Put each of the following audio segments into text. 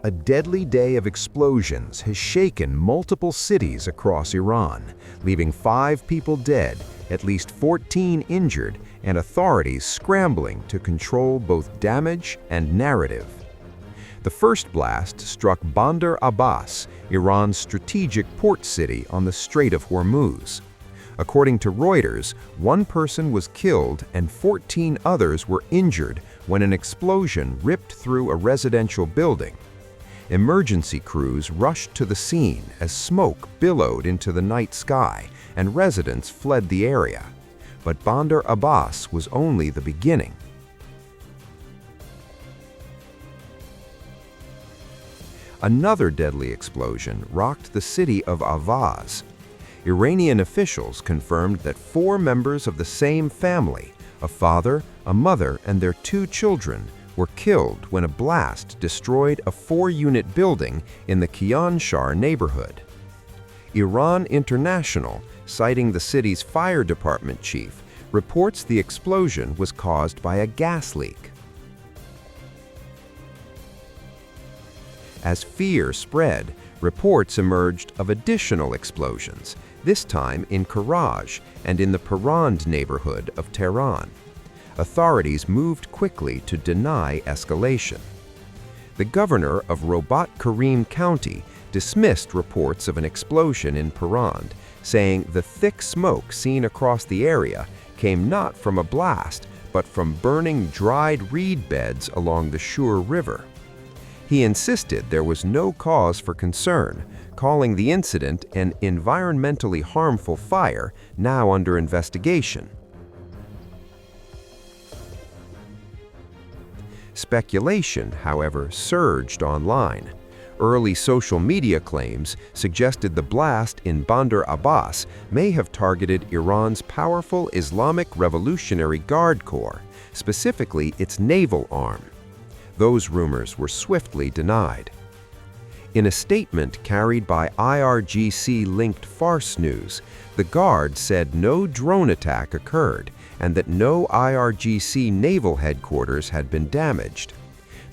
A deadly day of explosions has shaken multiple cities across Iran, leaving 5 people dead, at least 14 injured, and authorities scrambling to control both damage and narrative. The first blast struck Bandar Abbas, Iran's strategic port city on the Strait of Hormuz. According to Reuters, 1 person was killed and 14 others were injured when an explosion ripped through a residential building. Emergency crews rushed to the scene as smoke billowed into the night sky and residents fled the area. But Bandar Abbas was only the beginning. Another deadly explosion rocked the city of Ahvaz. Iranian officials confirmed that 4 members of the same family, a father, a mother, and their 2 children, were killed when a blast destroyed a 4-unit building in the Kianshar neighborhood. Iran International, citing the city's fire department chief, reports the explosion was caused by a gas leak. As fear spread, reports emerged of additional explosions, this time in Karaj and in the Parand neighborhood of Tehran. Authorities moved quickly to deny escalation. The governor of Robat Karim County dismissed reports of an explosion in Parand, saying the thick smoke seen across the area came not from a blast, but from burning dried reed beds along the Shur River. He insisted there was no cause for concern, calling the incident an environmentally harmful fire now under investigation. Speculation, however, surged online. Early social media claims suggested the blast in Bandar Abbas may have targeted Iran's powerful Islamic Revolutionary Guard Corps, specifically its naval arm. Those rumors were swiftly denied. In a statement carried by IRGC-linked Fars News, the Guard said no drone attack occurred and that no IRGC naval headquarters had been damaged.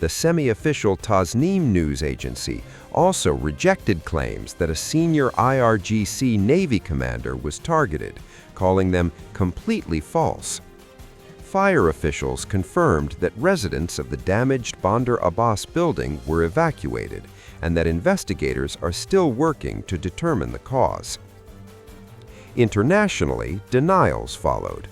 The semi-official Tasnim news agency also rejected claims that a senior IRGC Navy commander was targeted, calling them completely false. Fire officials confirmed that residents of the damaged Bandar Abbas building were evacuated and that investigators are still working to determine the cause. Internationally, denials followed.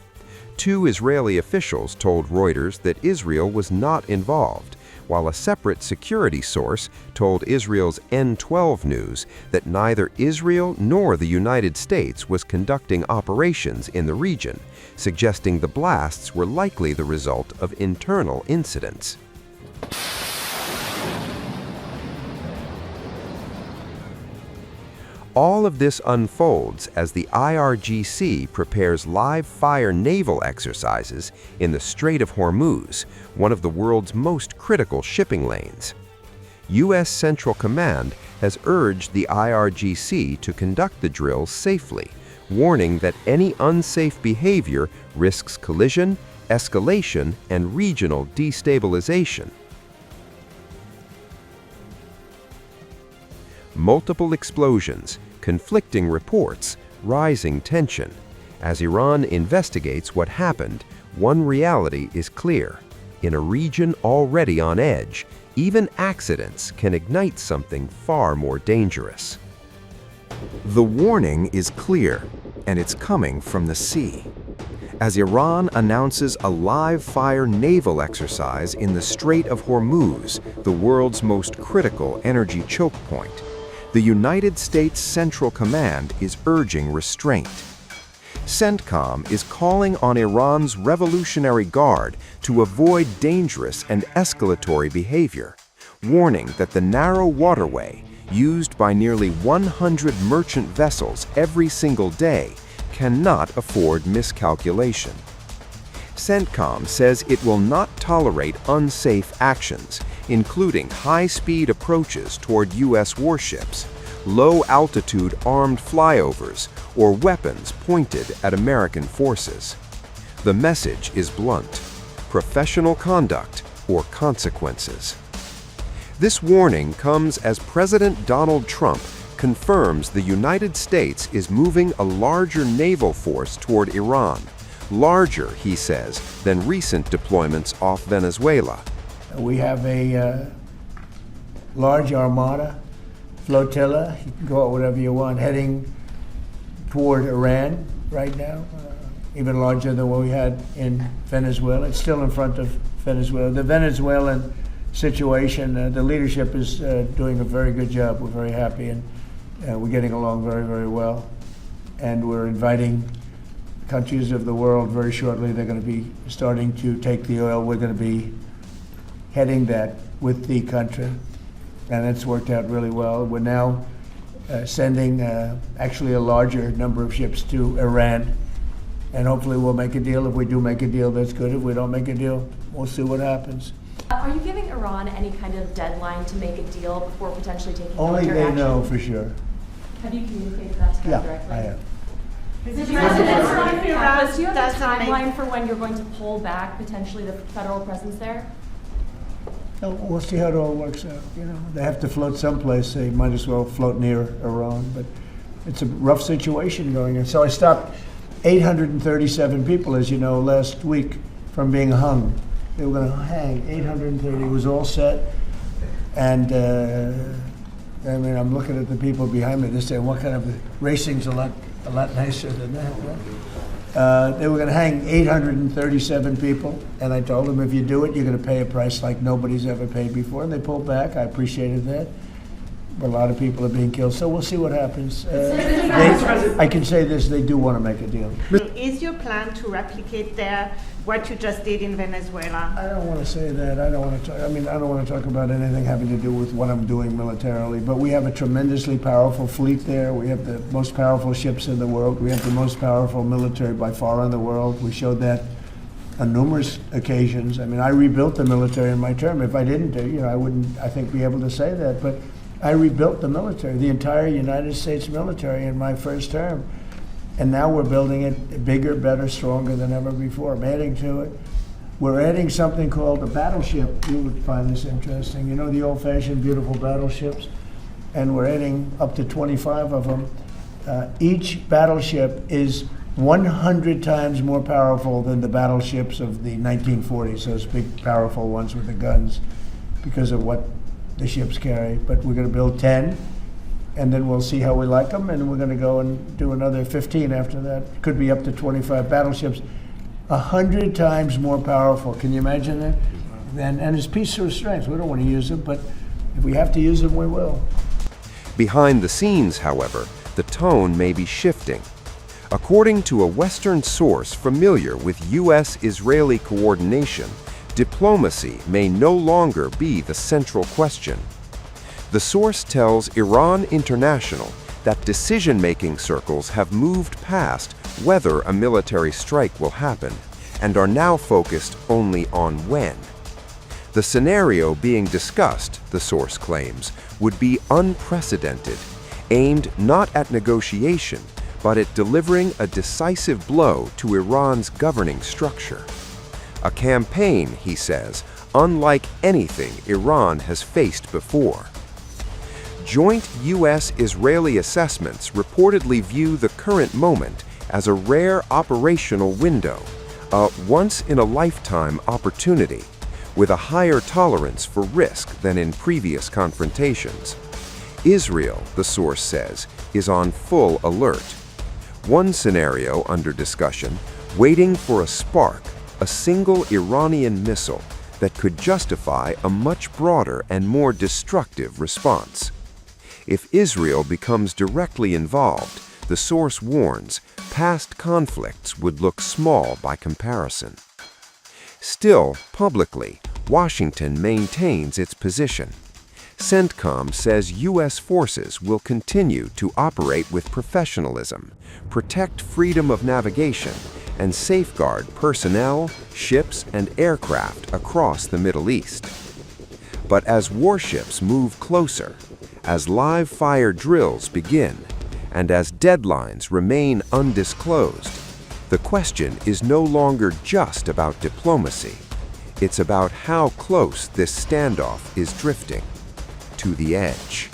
2 Israeli officials told Reuters that Israel was not involved, while a separate security source told Israel's N12 News that neither Israel nor the United States was conducting operations in the region, suggesting the blasts were likely the result of internal incidents. All of this unfolds as the IRGC prepares live-fire naval exercises in the Strait of Hormuz, one of the world's most critical shipping lanes. U.S. Central Command has urged the IRGC to conduct the drills safely, warning that any unsafe behavior risks collision, escalation, and regional destabilization. Multiple explosions, conflicting reports, rising tension. As Iran investigates what happened, one reality is clear. In a region already on edge, even accidents can ignite something far more dangerous. The warning is clear, and it's coming from the sea. As Iran announces a live-fire naval exercise in the Strait of Hormuz, the world's most critical energy choke point, the United States Central Command is urging restraint. CENTCOM is calling on Iran's Revolutionary Guard to avoid dangerous and escalatory behavior, warning that the narrow waterway, used by nearly 100 merchant vessels every single day, cannot afford miscalculation. CENTCOM says it will not tolerate unsafe actions, including high-speed approaches toward U.S. warships, low-altitude armed flyovers, or weapons pointed at American forces. The message is blunt: professional conduct or consequences. This warning comes as President Donald Trump confirms the United States is moving a larger naval force toward Iran. Larger, he says, than recent deployments off Venezuela. We have a large armada, flotilla, you can call it whatever you want, heading toward Iran right now, even larger than what we had in Venezuela. It's still in front of Venezuela. The Venezuelan situation, the leadership is doing a very good job. We're very happy, and we're getting along very, very well. And we're inviting countries of the world very shortly. They're going to be starting to take the oil. We're going to be heading that with the country, and it's worked out really well. We're now sending actually a larger number of ships to Iran, and hopefully we'll make a deal. If we do make a deal, that's good. If we don't make a deal, we'll see what happens. Are you giving Iran any kind of deadline to make a deal before potentially taking Only military they action? know for sure. Have you communicated that to them directly? I have. Do you have a timeline for when you're going to pull back potentially the federal presence there? No, we'll see how it all works out. You know, they have to float someplace. They might as well float near Iran. But it's a rough situation going on. So I stopped 837 people, as you know, last week from being hung. They were going to hang 830. It was all set. And I mean, I'm looking at the people behind me. They're saying, "What kind of racing's a lot nicer than that?" Right? They were going to hang 837 people, and I told them, if you do it, you're going to pay a price like nobody's ever paid before. And they pulled back. I appreciated that. But a lot of people are being killed, so we'll see what happens. I can say this: they do want to make a deal. Is your plan to replicate there what you just did in Venezuela? I don't want to say that. I don't want to talk. I mean, I don't want to talk about anything having to do with what I'm doing militarily. But we have a tremendously powerful fleet there. We have the most powerful ships in the world. We have the most powerful military by far in the world. We showed that on numerous occasions. I mean, I rebuilt the military in my term. If I didn't do, I wouldn't, I think, be able to say that. But I rebuilt the military, the entire United States military in my first term. And now we're building it bigger, better, stronger than ever before. I'm adding to it. We're adding something called a battleship. You would find this interesting. You know, the old-fashioned, beautiful battleships? And we're adding up to 25 of them. Each battleship is 100 times more powerful than the battleships of the 1940s, those big, powerful ones with the guns, because of what the ships carry. But we're going to build 10. And then we'll see how we like them, and we're going to go and do another 15 after that. Could be up to 25 battleships, 100 times more powerful. Can you imagine that? And it's peace through strength. We don't want to use them, but if we have to use them, we will. Behind the scenes, however, the tone may be shifting. According to a Western source familiar with U.S.-Israeli coordination, diplomacy may no longer be the central question. The source tells Iran International that decision-making circles have moved past whether a military strike will happen and are now focused only on when. The scenario being discussed, the source claims, would be unprecedented, aimed not at negotiation, but at delivering a decisive blow to Iran's governing structure. A campaign, he says, unlike anything Iran has faced before. Joint U.S.-Israeli assessments reportedly view the current moment as a rare operational window, a once-in-a-lifetime opportunity, with a higher tolerance for risk than in previous confrontations. Israel, the source says, is on full alert. One scenario under discussion, waiting for a spark, a single Iranian missile that could justify a much broader and more destructive response. If Israel becomes directly involved, the source warns, past conflicts would look small by comparison. Still, publicly, Washington maintains its position. CENTCOM says U.S. forces will continue to operate with professionalism, protect freedom of navigation, and safeguard personnel, ships, and aircraft across the Middle East. But as warships move closer, as live-fire drills begin, and as deadlines remain undisclosed, the question is no longer just about diplomacy. It's about how close this standoff is drifting. to the edge.